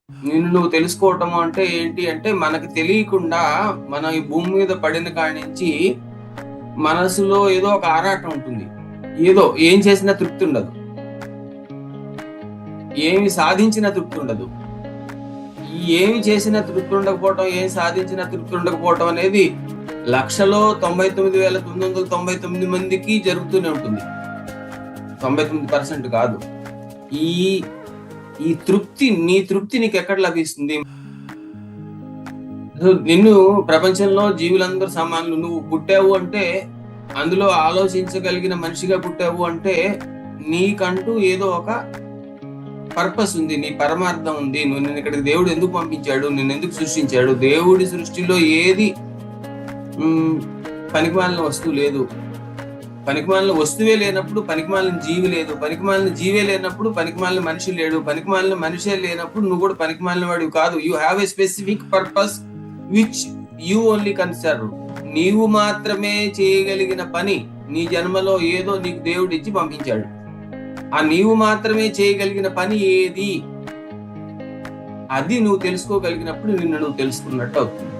నిన్ను నువ్వు తెలుసుకోవటం అంటే ఏంటి అంటే, మనకు తెలియకుండా మనం ఈ భూమి మీద పడిన కాడి నుంచి మనసులో ఏదో ఒక ఆరాటం ఉంటుంది. ఏదో ఏం చేసినా తృప్తి ఉండదు. ఏమి సాధించినా తృప్తి ఉండదు. ఈ ఏమి చేసినా తృప్తి ఉండకపోవటం, ఏం సాధించినా తృప్తి ఉండకపోవటం అనేది 1,99,999 మందికి జరుగుతూనే ఉంటుంది. 99% కాదు. ఈ ఈ తృప్తి, నీ తృప్తి నీకు ఎక్కడ లభిస్తుంది? నిన్ను ప్రపంచంలో జీవులందరూ సమానులు. నువ్వు పుట్టావు అంటే, అందులో ఆలోచించగలిగిన మనిషిగా పుట్టావు అంటే, నీకంటూ ఏదో ఒక పర్పస్ ఉంది, నీ పరమార్థం ఉంది. నిన్ను ఇక్కడికి దేవుడు ఎందుకు పంపించాడు, నిన్ను ఎందుకు సృష్టించాడు? దేవుడి సృష్టిలో ఏది పనికిమాలిన వస్తువు లేదు. పనికిమాలిన వస్తువే లేనప్పుడు పనికిమాలిన జీవి లేదు. పనికిమాలిన జీవే లేనప్పుడు పనికిమాలిన మనిషి లేడు. పనికిమాలిన మనిషే లేనప్పుడు నువ్వు కూడా పనికిమాలిన వాడివి కాదు. You have a specific purpose which you only consider. నీవు మాత్రమే చేయగలిగిన పని, నీ జన్మలో ఏదో నీకు దేవుడు ఇచ్చి పంపించాడు. ఆ నీవు మాత్రమే చేయగలిగిన పని ఏది, అది నువ్వు తెలుసుకోగలిగినప్పుడు నిన్ను నువ్వు తెలుసుకున్నట్టు అవుతుంది.